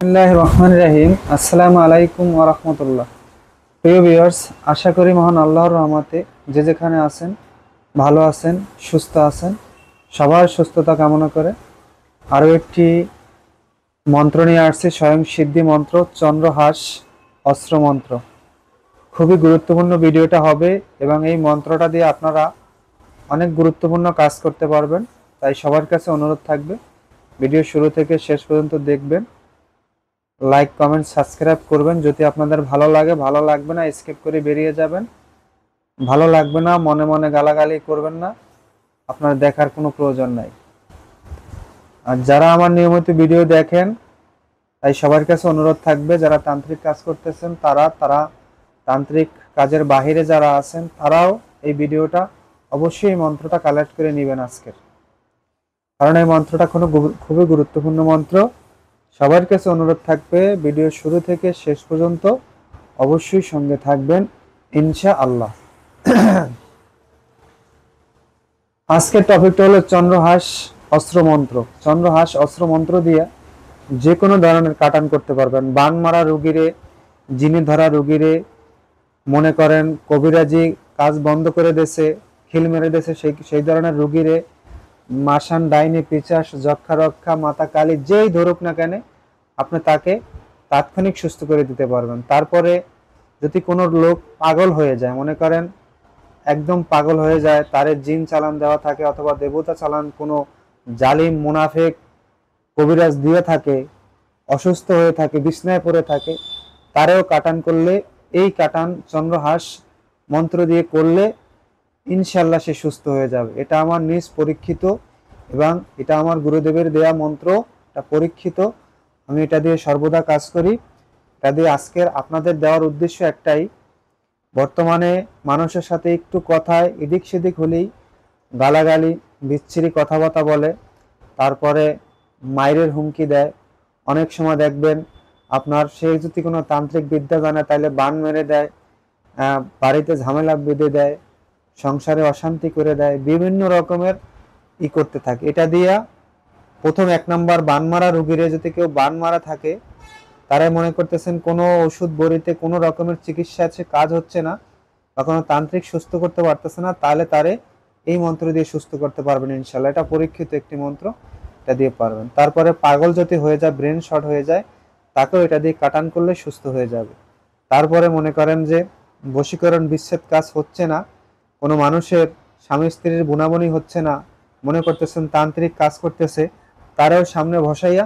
বিসমিল্লাহির রহমানির রহিম। আসসালামু আলাইকুম ওয়া রাহমাতুল্লাহ। প্রিয় ভিউয়ার্স, আশা করি মহান আল্লাহর রহমতে যে যেখানে আছেন ভালো আছেন, সুস্থ আছেন। সবার সুস্থতা কামনা করে আরও একটি মন্ত্র নিয়ে আসছি, স্বয়ং সিদ্ধি মন্ত্র, চন্দ্রহাস অস্ত্র মন্ত্র। খুবই গুরুত্বপূর্ণ ভিডিওটা হবে এবং এই মন্ত্রটা দিয়ে আপনারা অনেক গুরুত্বপূর্ণ কাজ করতে পারবেন। তাই সবার কাছে অনুরোধ থাকবে ভিডিও শুরু থেকে শেষ পর্যন্ত দেখবেন, লাইক কমেন্ট সাবস্ক্রাইব করবেন। যদি আপনাদের ভালো লাগে, ভালো লাগবে না স্কিপ করে বেরিয়ে যাবেন। ভালো লাগবে না মনে মনে গালাগালি করবেন না, আপনার দেখার কোনো প্রয়োজন নাই। আর যারা আমার নিয়মিত ভিডিও দেখেন, তাই সবার কাছে অনুরোধ থাকবে, যারা তান্ত্রিক কাজ করতেছেন তারা তান্ত্রিক কাজের বাহিরে যারা আছেন তারাও এই ভিডিওটা অবশ্যই এই মন্ত্রটা কালেক্ট করে নেবেন আজকের, কারণ এই মন্ত্রটা খুবই গুরুত্বপূর্ণ মন্ত্র। সবার কাছে অনুরোধ থাকবে ভিডিও শুরু থেকে শেষ পর্যন্ত অবশ্যই সঙ্গে থাকবেন ইনশাআল্লাহ। আজকের টপিকটা হলো চন্দ্রহাস অস্ত্র মন্ত্র। চন্দ্রহাস অস্ত্র মন্ত্র দিয়ে যে কোনো ধরনের কাটান করতে পারবেন। বান মারা রুগীরে, জিনে ধরা রুগীরে, মনে করেন কবিরাজি কাজ বন্ধ করে দেছে, খিল মেরে দেছে, সেই ধরনের রুগীরে, মাসান, ডাইনি, পিচাস, যক্ষা রক্ষা, মাথা কালি যেই ধরুক না কেন আপনি তাকে তাৎক্ষণিক সুস্থ করে দিতে পারবেন। তারপরে যদি কোনো লোক পাগল হয়ে যায়, মনে করেন একদম পাগল হয়ে যায়, তারে জিন চালান দেওয়া থাকে অথবা দেবতা চালান কোনো জালিম মুনাফেক কবিরাজ দিয়ে থাকে, অসুস্থ হয়ে থাকে, বিছনায় পড়ে থাকে, তারেও কাটান করলে, এই কাটান চন্দ্রহাস মন্ত্র দিয়ে করলে ইনশাল্লাহ সে সুস্থ হয়ে যাবে। এটা আমার নিজ পরীক্ষিত এবং এটা আমার গুরুদেবের দেয়া মন্ত্র, এটা পরীক্ষিত। আমি এটা দিয়ে সর্বদা কাজ করি। এটা দিয়ে আজকের আপনাদের দেওয়ার উদ্দেশ্য একটাই, বর্তমানে মানুষের সাথে একটু কথায় এদিক সেদিক হলেই গালাগালি, বিচ্ছিরি কথাবার্তা বলে, তারপরে মায়ের হুমকি দেয়। অনেক সময় দেখবেন আপনার সে যদি কোনো তান্ত্রিক বিদ্যা জানে তাহলে বান মেরে দেয়, বাড়িতে ঝামেলা বেঁধে দেয়, সংসারে অশান্তি করে দেয়, বিভিন্ন রকমের করতে থাকে। এটা দিয়া প্রথম 1 নম্বর বান মারা রুগীরে, যদি কেউ বান মারা থাকে তারাই মনে করতেছেন কোনো ওষুধ বড়িতে কোনো রকমের চিকিৎসা আছে, কাজ হচ্ছে না বা কোনো তান্ত্রিক সুস্থ করতে পারতেছে না, তাহলে তারে এই মন্ত্র দিয়ে সুস্থ করতে পারবেন ইনশাল্লাহ। এটা পরীক্ষিত একটি মন্ত্র, এটা দিয়ে পারবেন। তারপরে পাগল যদি হয়ে যায়, ব্রেন শর্ট হয়ে যায়, তাকেও এটা দিয়ে কাটান করলে সুস্থ হয়ে যাবে। তারপরে মনে করেন যে বশীকরণ বিচ্ছেদ কাজ হচ্ছে না, কোনো মানুষের স্বামী স্ত্রীর বুনাবুনি হচ্ছে না, মনে করতেছেন তান্ত্রিক কাজ করতেছে, তারাও সামনে বসাইয়া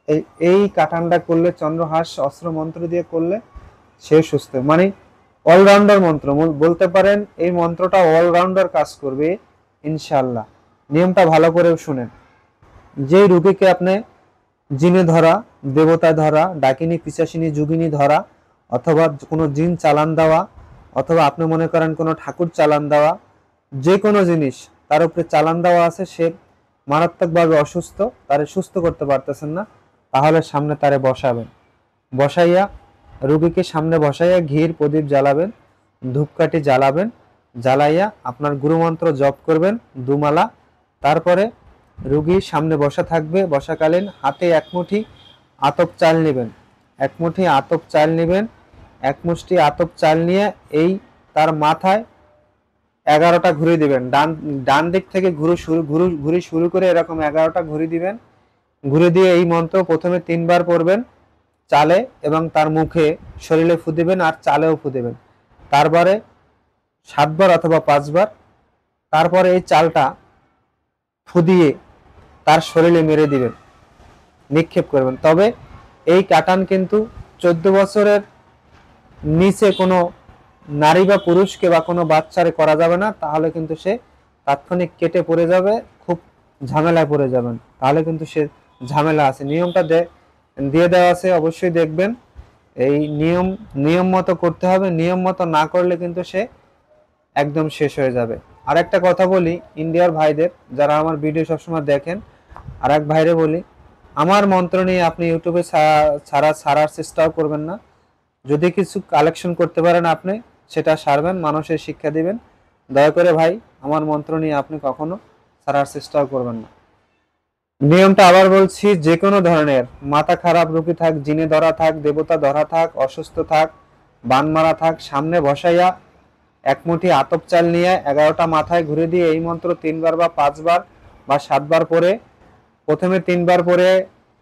এই এই কাটানটা করলে, চন্দ্রহাস অস্ত্র মন্ত্র দিয়ে করলে সে সুস্থ, মানে অলরাউন্ডার মন্ত্র বলতে পারেন। এই মন্ত্রটা অলরাউন্ডার কাজ করবে ইনশাআল্লাহ। নিয়মটা ভালো করে শুনেন। যেই রোগীকে আপনি জিনে ধরা, দেবতা ধরা, ডাকিনী, পিশাচিনী, যোগিনী ধরা, অথবা কোনো জিন চালান দেওয়া, অথবা আপনি মনে করেন কোনো ঠাকুর চালান দেওয়া, যে কোনো জিনিস তার উপরে চালান দেওয়া আছে, সে মারাত্মকভাবে অসুস্থ, তারে সুস্থ করতে পারতেছেন না, তাহলে সামনে তারে বসাবেন। বসাইয়া রোগীকে সামনে বসাইয়া ঘির প্রদীপ জ্বালাবেন, ধূপকাঠি জ্বালাবেন, জ্বালাইয়া আপনার গুরুমন্ত্র জপ করবেন 2 মালা। তারপরে রোগীর সামনে বসা থাকবে, বসাকালীন হাতে 1 মুঠি আতপ চাল নেবেন, 1 মুঠি আতপ চাল নেবেন, 1 মুষ্টি আতপ চাল নিয়ে এই তার মাথায় 11টা ঘুরে দিবেন। ডান দিক থেকে ঘুরে শুরু করে এরকম 11টা ঘুরে দিবেন। ঘুরে দিয়ে এই মন্ত্র প্রথমে 3 বার পড়বেন চালে, এবং তার মুখে, শরীরে ফু দিবেন আর চালেও ফু দিবেন। তারপরে 7 বার অথবা 5 বার। তারপরে এই চালটা ফু দিয়ে তার শরীরে মেরে দিবেন, নিক্ষেপ করবেন। তবে এই কাটান কিন্তু 14 বছরের নিচে কোনো নারী বা পুরুষকে বা কোনো বাচ্চারে করা যাবে না, তাহলে কিন্তু সে তাৎক্ষণিক কেটে পড়ে যাবে, খুব ঝামেলায় পড়ে যাবেন, তাহলে কিন্তু সে ঝামেলা আছে। নিয়মটা দিয়ে দেওয়া আছে, অবশ্যই দেখবেন। এই নিয়ম মতো করতে হবে, নিয়ম মতো না করলে কিন্তু সে একদম শেষ হয়ে যাবে। আর একটা কথা বলি ইন্ডিয়ার ভাইদের, যারা আমার ভিডিও সবসময় দেখেন, আর এক ভাইরে বলি, আমার মন্ত্র নিয়ে আপনি ইউটিউবে ছাড়ার চেষ্টাও করবেন না। যদি কিছু কালেকশন করতে পারেন আপনি সেটা সারবেন, মানুষের শিক্ষা দিবেন। দয়া করে ভাই আমার মন্ত্র নিয়ে আপনি কখনো ছাড়ার চেষ্টাও করবেন না। নিয়মটা আবার বলছি, যে কোনো ধরনের মাথা খারাপ রোগী থাক, জিনে ধরা থাক, দেবতা ধরা থাক, অসুস্থ থাক, বান মারা থাক, সামনে বসাইয়া এক মুঠি আতপ চাল নিয়ে 11টা মাথায় ঘুরে দিয়ে এই মন্ত্র 3 বার বা 5 বার বা 7 বার পরে, প্রথমে 3 বার পরে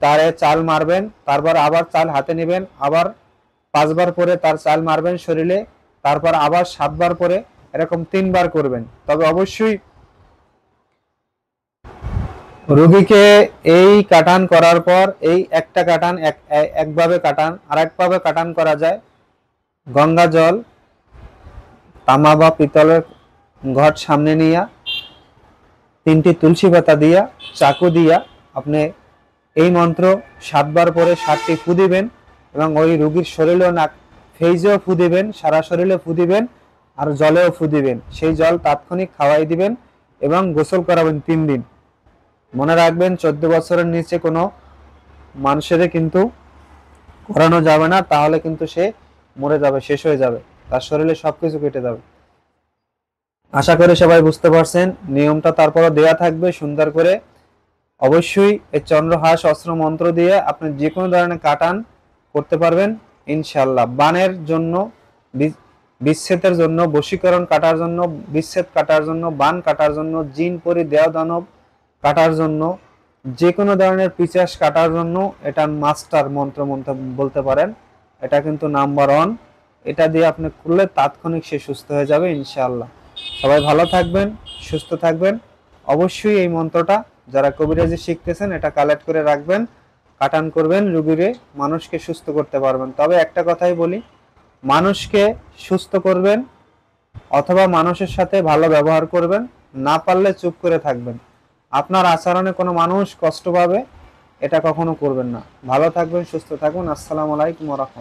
তারে চাল মারবেন, তারপর আবার চাল হাতে নেবেন, আবার 5 বার পরে তার চাল মারবেন শরীরে, তারপর আবার 7 বার পরে, এরকম 3 বার করবেন। তবে অবশ্যই রোগীকে এই কাটান করার পর, এই একটা কাটান একভাবে কাটান, আর একভাবে কাটান করা যায় গঙ্গা জল তামা বা পিতলের ঘট সামনে নিয়া 3টি তুলসী পাতা দিয়া চাকু দিয়া আপনি এই মন্ত্র 7 বার পরে 7টি ফু দিবেন, এবং ওই রোগীর শরীরেও নাক ফেইজেও ফু দিবেন, সারা শরীরে ফু দিবেন, আর জলেও ফু দিবেন। সেই জল তাৎক্ষণিক খাওয়াই দিবেন এবং গোসল করাবেন 3 দিন। মনে রাখবেন 14 বছরের নিচে কোনো মানুষের কিন্তু করানো যাবে না, তাহলে কিন্তু সে মরে যাবে, শেষ হয়ে যাবে, তার শরীরে সবকিছু কেটে যাবে। আশা করি সবাই বুঝতে পারছেন। নিয়মটা তারপরও দেয়া থাকবে সুন্দর করে। অবশ্যই এই চন্দ্রহাস অস্ত্র মন্ত্র দিয়ে আপনি যে কোনো ধরনের কাটান করতে পারবেন ইনশাল্লাহ। বানের জন্য, বিচ্ছেদের জন্য, বশীকরণ কাটার জন্য, বিচ্ছেদ কাটার জন্য, বান কাটার জন্য, জিন পরি দেহ দানব কাটার জন্য, যে কোনো ধরনের পিচাস কাটার জন্য এটা মাস্টার মন্ত্র মন্ত্র বলতে পারেন। এটা কিন্তু নাম্বার 1। এটা দিয়ে আপনি করলে তাৎক্ষণিক সে সুস্থ হয়ে যাবে ইনশাআল্লাহ। সবাই ভালো থাকবেন, সুস্থ থাকবেন। অবশ্যই এই মন্ত্রটা যারা কবিরাজি শিখতেছেন এটা কালেক্ট করে রাখবেন, কাটান করবেন, রোগীরে মানুষকে সুস্থ করতে পারবেন। তবে একটা কথাই বলি, মানুষকে সুস্থ করবেন অথবা মানুষের সাথে ভালো ব্যবহার করবেন, না পারলে চুপ করে থাকবেন। আপনার আচরণে কোনো মানুষ কষ্ট পাবে, এটা কখনো করবেন না। ভালো থাকবেন, সুস্থ থাকুন। আসসালামু আলাইকুম ওয়া রাহমাতুল্লাহ।